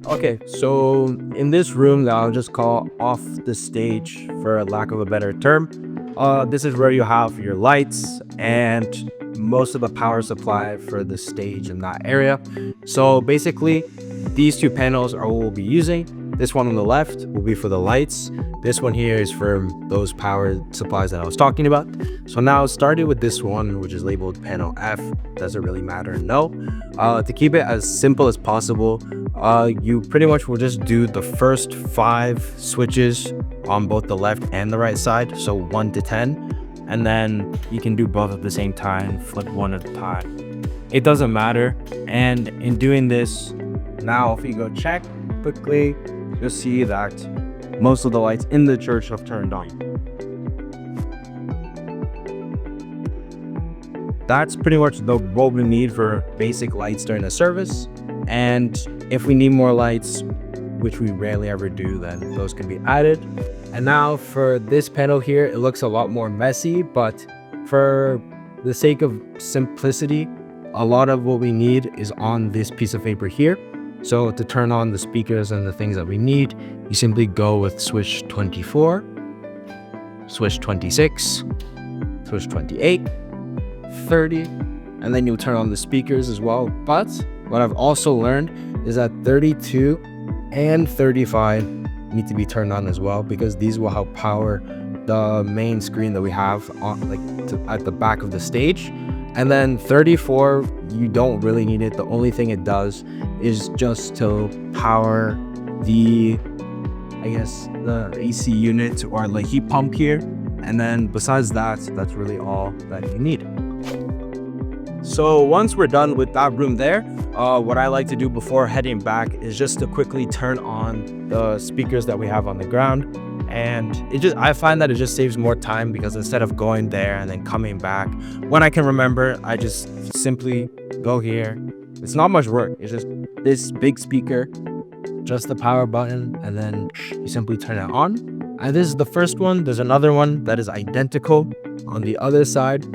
Okay, so in this room that I'll just call off the stage for a lack of a better term, this is where you have your lights and most of the power supply for the stage in that area. So basically, these two panels are what we'll be using. This one on the left will be for the lights. This one here is for those power supplies that I was talking about. So now starting with this one, which is labeled panel F, doesn't really matter, no. To keep it as simple as possible, you pretty much will just do the first 5 switches on both the left and the right side, so 1 to 10, and then you can do both at the same time, flip one at a time. It doesn't matter. And in doing this, now if you go check quickly, you'll see that most of the lights in the church have turned on. That's pretty much what we need for basic lights during the service. And if we need more lights, which we rarely ever do, then those can be added. And now for this panel here, it looks a lot more messy, but for the sake of simplicity, a lot of what we need is on this piece of paper here. So to turn on the speakers and the things that we need, you simply go with switch 24, switch 26, switch 28, 30, and then you'll turn on the speakers as well. But what I've also learned is that 32 and 35 need to be turned on as well, because these will help power the main screen that we have on at the back of the stage. And then 34, you don't really need it. The only thing it does is just to power the AC unit or the heat pump here. And then besides that, that's really all that you need. So once we're done with that room there, what I like to do before heading back is just to quickly turn on the speakers that we have on the ground. And I find that it just saves more time, because instead of going there and then coming back, when I can remember, I just simply go here. It's not much work. It's just this big speaker, just the power button, and then you simply turn it on. And this is the first one. There's another one that is identical on the other side,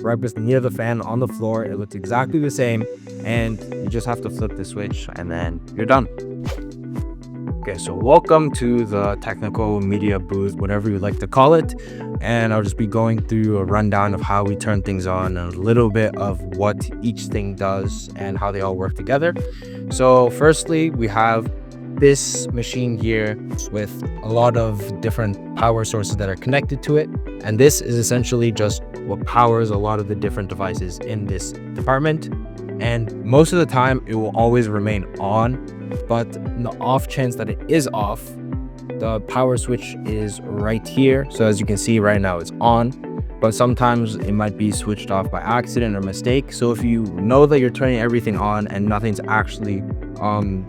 right near the fan on the floor. It looks exactly the same, and you just have to flip the switch and then you're done. Okay, so welcome to the technical media booth, whatever you like to call it. And I'll just be going through a rundown of how we turn things on and a little bit of what each thing does and how they all work together. So firstly, we have this machine here with a lot of different power sources that are connected to it. And this is essentially just what powers a lot of the different devices in this department. And most of the time, it will always remain on. But in the off chance that it is off, the power switch is right here. So as you can see right now, it's on, but sometimes it might be switched off by accident or mistake. So if you know that you're turning everything on and nothing's actually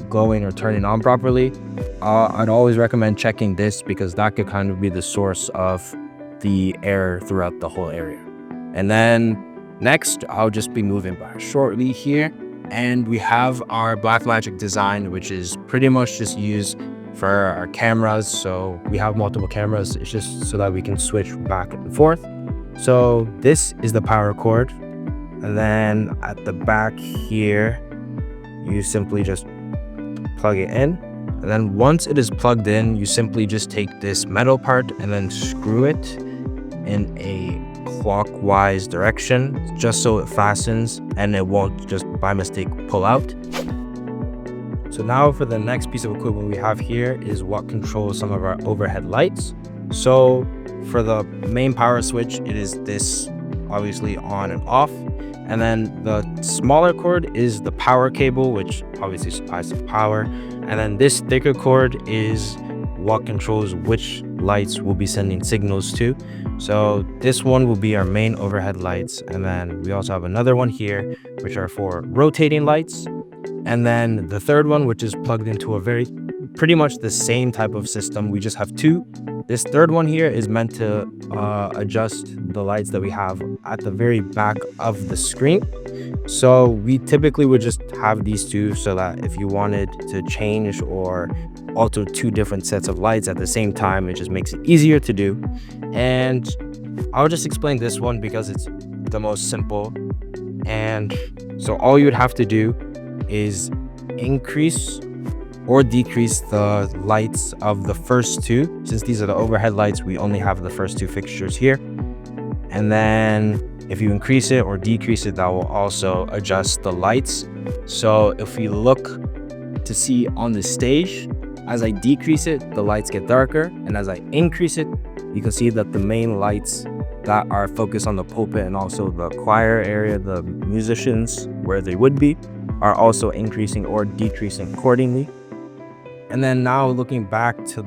glowing or turning on properly, I'd always recommend checking this, because that could kind of be the source of the error throughout the whole area. And then next, I'll just be moving by shortly here. And we have our Blackmagic design, which is pretty much just used for our cameras. So we have multiple cameras. It's just so that we can switch back and forth. So this is the power cord. And then at the back here, you simply just plug it in. And then once it is plugged in, you simply just take this metal part and then screw it in a clockwise direction, just so it fastens and it won't just by mistake pull out. So now for the next piece of equipment we have here is what controls some of our overhead lights. So for the main power switch, it is this obviously on and off. And then the smaller cord is the power cable, which obviously supplies the power. And then this thicker cord is what controls which lights we'll be sending signals to. So this one will be our main overhead lights. And then we also have another one here, which are for rotating lights. And then the third one, which is plugged into a pretty much the same type of system. We just have two. This third one here is meant to adjust the lights that we have at the very back of the screen. So we typically would just have these two, so that if you wanted to change or alter two different sets of lights at the same time, it just makes it easier to do. And I'll just explain this one because it's the most simple. And so all you would have to do is increase or decrease the lights of the first two. Since these are the overhead lights, we only have the first two fixtures here. And then if you increase it or decrease it, that will also adjust the lights. So if we look to see on the stage, as I decrease it, the lights get darker. And as I increase it, you can see that the main lights that are focused on the pulpit and also the choir area, the musicians where they would be, are also increasing or decreasing accordingly. And then now looking back to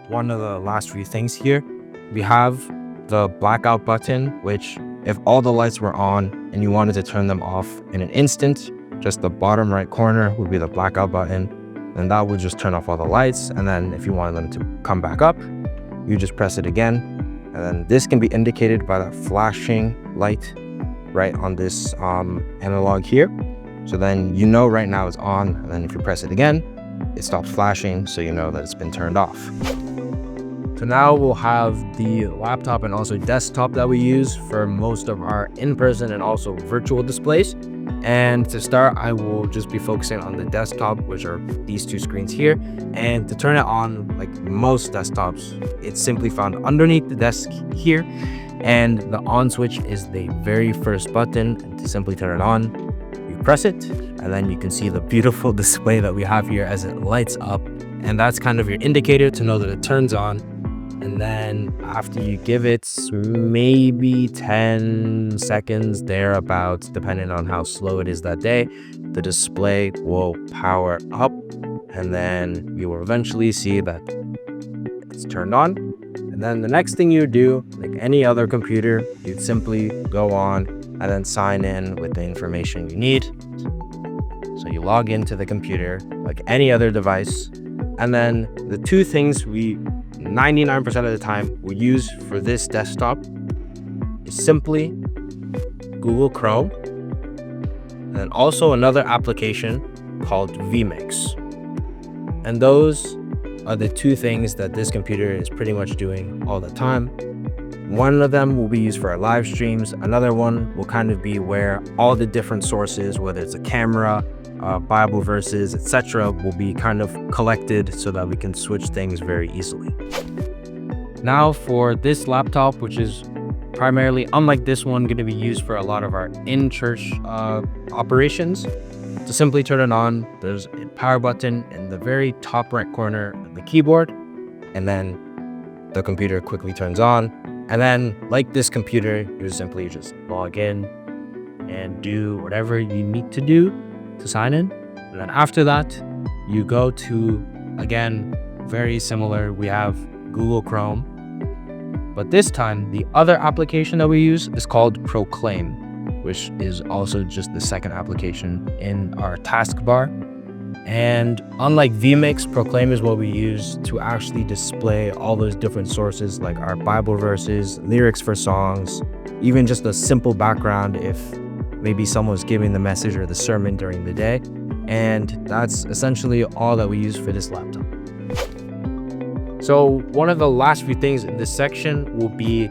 one of the last few things here, we have the blackout button, which if all the lights were on and you wanted to turn them off in an instant, just the bottom right corner would be the blackout button, and that would just turn off all the lights. And then if you wanted them to come back up, you just press it again. And then this can be indicated by that flashing light right on this analog here. So then you know right now it's on, and then if you press it again, it stops flashing, so you know that it's been turned off. So now we'll have the laptop and also desktop that we use for most of our in-person and also virtual displays. And to start, I will just be focusing on the desktop, which are these two screens here. And to turn it on, like most desktops, it's simply found underneath the desk here. And the on switch is the very first button. And to simply turn it on, you press it, and then you can see the beautiful display that we have here as it lights up. And that's kind of your indicator to know that it turns on. And then after you give it maybe 10 seconds thereabouts, depending on how slow it is that day, the display will power up, and then you will eventually see that it's turned on. And then the next thing you do, like any other computer, you'd simply go on and then sign in with the information you need. So you log into the computer like any other device. And then the two things we 99% of the time we use for this desktop is simply Google Chrome, and then also another application called vMix. And those are the two things that this computer is pretty much doing all the time. One of them will be used for our live streams. Another one will kind of be where all the different sources, whether it's a camera, Bible verses, etc., will be kind of collected so that we can switch things very easily. Now for this laptop, which is primarily, unlike this one, going to be used for a lot of our in-church operations. To simply turn it on, there's a power button in the very top right corner of the keyboard, and then the computer quickly turns on. And then, like this computer, you simply just log in and do whatever you need to do to sign in. And then after that, you go to, again, very similar, we have Google Chrome, but this time the other application that we use is called Proclaim, which is also just the second application in our taskbar. And unlike vMix, Proclaim is what we use to actually display all those different sources, like our Bible verses, lyrics for songs, even just a simple background if maybe someone's giving the message or the sermon during the day. And that's essentially all that we use for this laptop. So one of the last few things in this section will be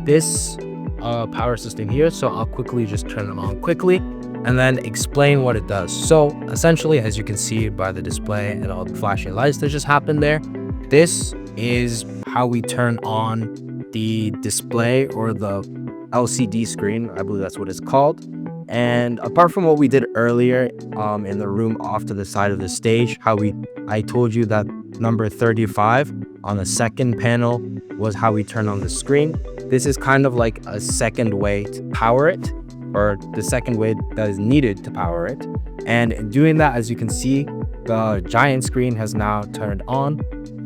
this power system here. So I'll quickly just turn them on quickly and then explain what it does. So essentially, as you can see by the display and all the flashing lights that just happened there, this is how we turn on the display or the LCD screen. I believe that's what it's called. And apart from what we did earlier in the room off to the side of the stage, I told you that number 35 on the second panel was how we turn on the screen. This is kind of like a second way to power it, or the second way that is needed to power it. And in doing that, as you can see, the giant screen has now turned on.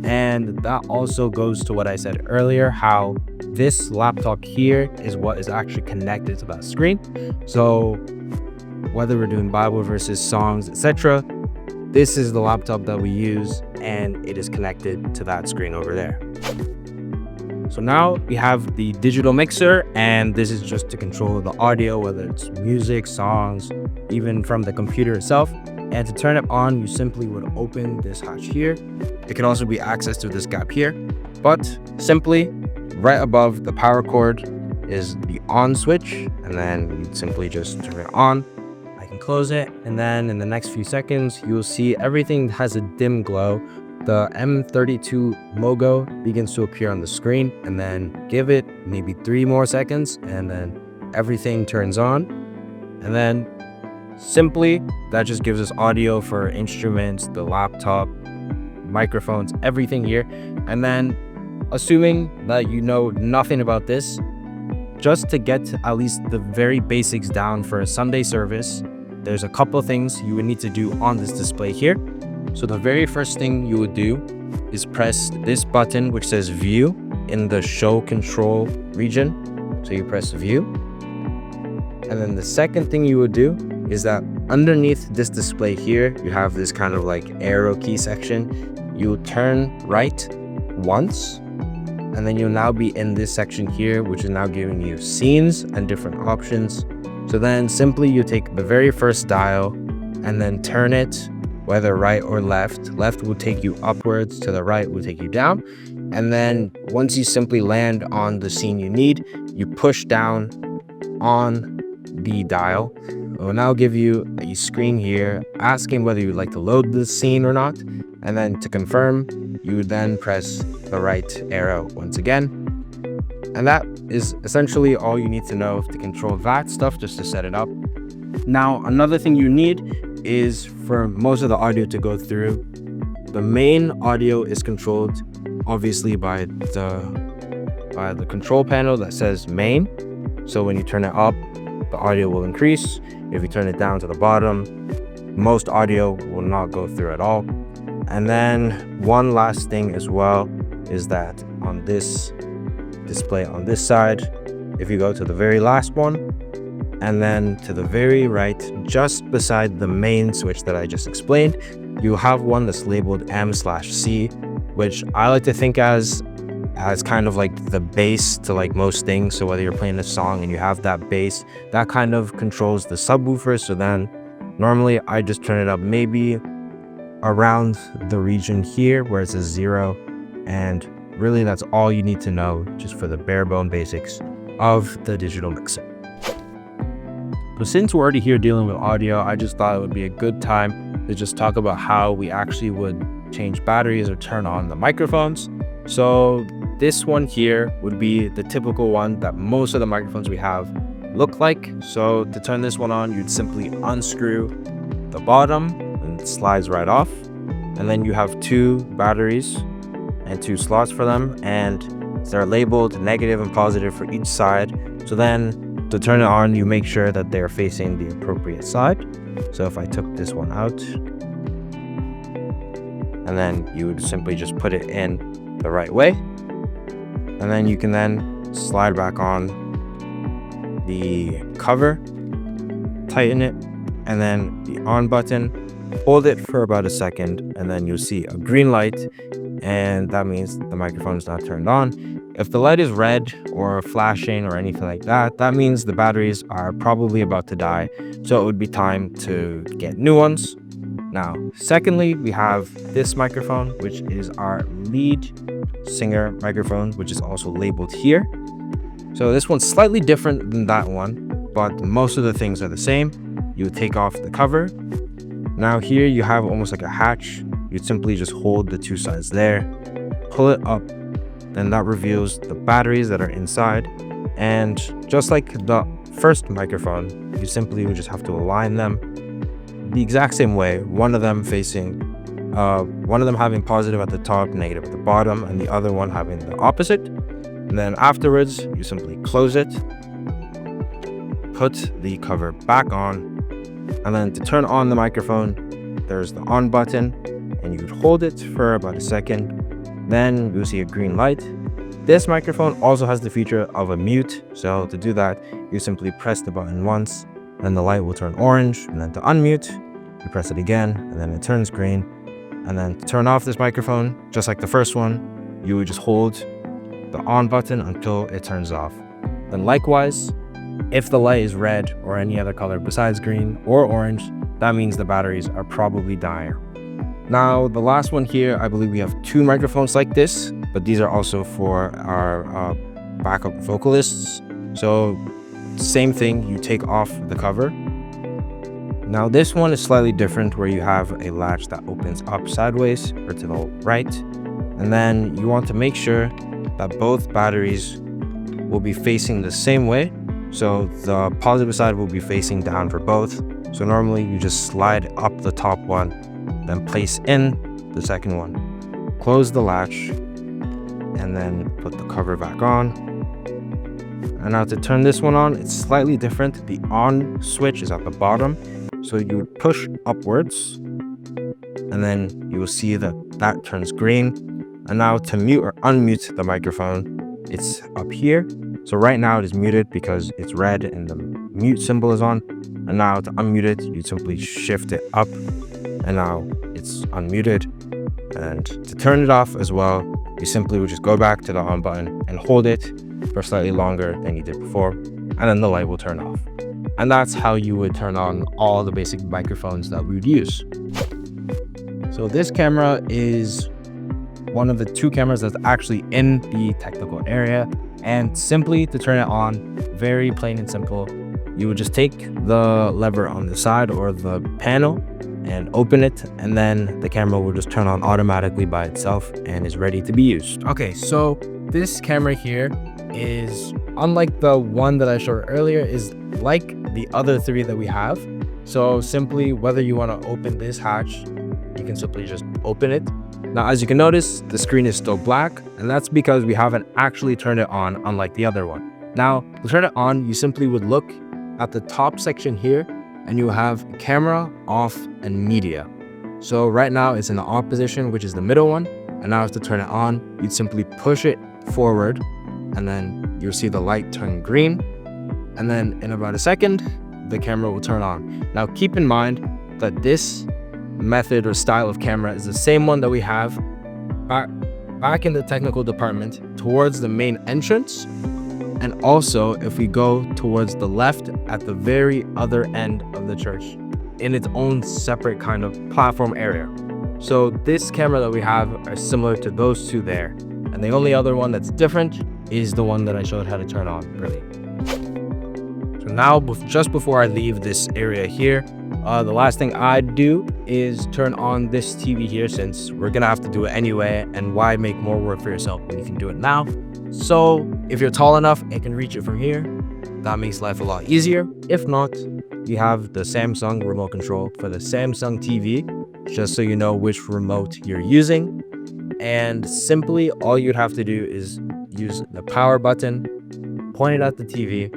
And that also goes to what I said earlier, how this laptop here is what is actually connected to that screen. So whether we're doing Bible verses, songs, etc., this is the laptop that we use, and it is connected to that screen over there. So now we have the digital mixer, and this is just to control the audio, whether it's music, songs, even from the computer itself. And to turn it on, you simply would open this hatch here. It can also be accessed through this gap here, but simply right above the power cord is the on switch, and then you simply just turn it on. I can close it, and then in the next few seconds, you will see everything has a dim glow. The M32 logo begins to appear on the screen, and then give it maybe 3 more seconds, and then everything turns on. And then simply, that just gives us audio for instruments, the laptop, microphones, everything here. And then assuming that you know nothing about this, just to get at least the very basics down for a Sunday service, there's a couple of things you would need to do on this display here. So the very first thing you would do is press this button which says View in the Show Control region. So you press View. And then the second thing you would do is that underneath this display here, you have this kind of like arrow key section. You turn right once, and then you'll now be in this section here, which is now giving you scenes and different options. So then simply you take the very first dial and then turn it, whether right or left. Left will take you upwards, to the right will take you down. And then once you simply land on the scene you need, you push down on the dial. It will now give you a screen here asking whether you'd like to load the scene or not. And then to confirm, you would then press the right arrow once again. And that is essentially all you need to know to control that stuff, just to set it up. Now, another thing you need is for most of the audio to go through. The main audio is controlled obviously by the control panel that says main. So when you turn it up, the audio will increase. If you turn it down to the bottom, most audio will not go through at all. And then one last thing as well is that on this display on this side, if you go to the very last one and then to the very right, just beside the main switch that I just explained, you have one that's labeled M/C, which I like to think as kind of like the bass to like most things. So whether you're playing a song and you have that bass, that kind of controls the subwoofer. So then normally I just turn it up maybe around the region here where it says 0, and really that's all you need to know just for the bare bone basics of the digital mixer. So since we're already here dealing with audio, I just thought it would be a good time to just talk about how we actually would change batteries or turn on the microphones. So this one here would be the typical one that most of the microphones we have look like. So to turn this one on, you'd simply unscrew the bottom and it slides right off. And then you have 2 batteries and 2 slots for them, and they're labeled negative and positive for each side. So then to turn it on, you make sure that they're facing the appropriate side. So if I took this one out, and then you would simply just put it in the right way, and then you can then slide back on the cover, tighten it, and then the on button, hold it for about a second, and then you'll see a green light, and that means the microphone is not turned on. If the light is red or flashing or anything like that, that means the batteries are probably about to die, so it would be time to get new ones. Now, secondly, we have this microphone, which is our lead singer microphone, which is also labeled here. So this one's slightly different than that one, but most of the things are the same. You would take off the cover. Now here you have almost like a hatch. You'd simply just hold the 2 sides there, pull it up, then that reveals the batteries that are inside. And just like the first microphone, you simply would just have to align them the exact same way, one of them having positive at the top, negative at the bottom, and the other one having the opposite. And then afterwards, you simply close it, put the cover back on, and then to turn on the microphone, there's the on button, and you would hold it for about a second. Then you'll see a green light. This microphone also has the feature of a mute. So to do that, you simply press the button once, then the light will turn orange, and then to unmute, you press it again, and then it turns green. And then to turn off this microphone, just like the first one, you would just hold the on button until it turns off. Then likewise, if the light is red or any other color besides green or orange, that means the batteries are probably dying. Now, the last one here, I believe we have 2 microphones like this, but these are also for our backup vocalists. So same thing, you take off the cover. Now this one is slightly different, where you have a latch that opens up sideways or to the right. And then you want to make sure that both batteries will be facing the same way. So the positive side will be facing down for both. So normally you just slide up the top one, then place in the second one. Close the latch and then put the cover back on. And now to turn this one on, it's slightly different. The on switch is at the bottom. So you would push upwards and then you will see that turns green. And now to mute or unmute the microphone, it's up here. So right now it is muted because it's red and the mute symbol is on. And now to unmute it, you simply shift it up and now it's unmuted. And to turn it off as well, you simply would just go back to the on button and hold it for slightly longer than you did before, and then the light will turn off. And that's how you would turn on all the basic microphones that we would use. So this camera is one of the two cameras that's actually in the technical area. And simply to turn it on, very plain and simple, you would just take the lever on the side or the panel and open it, and then the camera will just turn on automatically by itself and is ready to be used. Okay, so this camera here is, unlike the one that I showed earlier, is like the other three that we have. So simply, whether you want to open this hatch, you can simply just open it. Now, as you can notice, the screen is still black, and that's because we haven't actually turned it on, unlike the other one. Now, to turn it on, you simply would look at the top section here, and you have camera, off, and media. So right now it's in the off position, which is the middle one. And now to turn it on, you'd simply push it forward, and then you'll see the light turn green. And then in about a second, the camera will turn on. Now keep in mind that this method or style of camera is the same one that we have back in the technical department towards the main entrance. And also if we go towards the left at the very other end of the church in its own separate kind of platform area. So this camera that we have are similar to those two there. And the only other one that's different is the one that I showed how to turn on earlier. So now, just before I leave this area here, the last thing I'd do is turn on this TV here, since we're gonna have to do it anyway, and why make more work for yourself when you can do it now? So if you're tall enough and can reach it from here, that makes life a lot easier. If not, you have the Samsung remote control for the Samsung TV, just so you know which remote you're using. And simply all you'd have to do is use the power button, point it at the TV,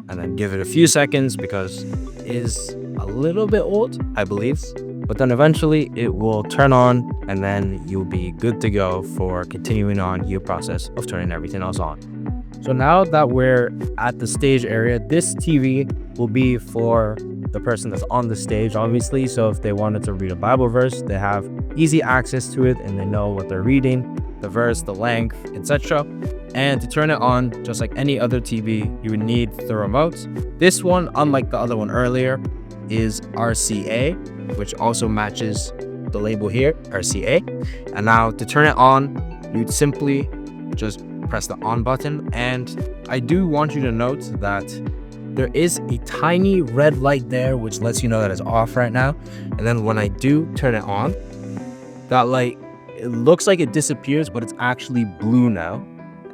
and then give it a few seconds because it is a little bit old, I believe. But then eventually it will turn on, and then you'll be good to go for continuing on your process of turning everything else on. So now that we're at the stage area, this TV will be for the person that's on the stage, obviously. So if they wanted to read a Bible verse, they have easy access to it and they know what they're reading, the verse, the length, etc. And to turn it on, just like any other TV, you would need the remote. This one, unlike the other one earlier, is RCA, which also matches the label here, RCA. And now to turn it on, you'd simply just press the on button. And I do want you to note that there is a tiny red light there, which lets you know that it's off right now. And then when I do turn it on, that light, it looks like it disappears, but it's actually blue now.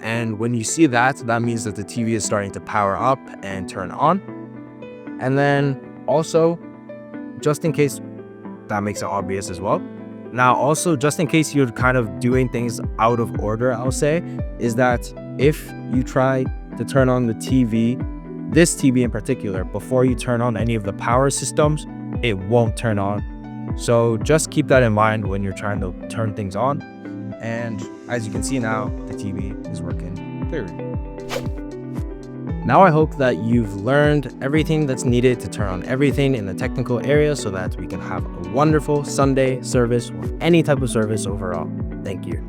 And when you see that, that means that the TV is starting to power up and turn on. And then also, just in case that makes it obvious as well. Now, also, just in case you're kind of doing things out of order, I'll say, is that if you try to turn on the TV, this TV in particular, before you turn on any of the power systems, it won't turn on. So just keep that in mind when you're trying to turn things on. And as you can see now, the TV is working clearly. Now I hope that you've learned everything that's needed to turn on everything in the technical area so that we can have a wonderful Sunday service or any type of service overall. Thank you.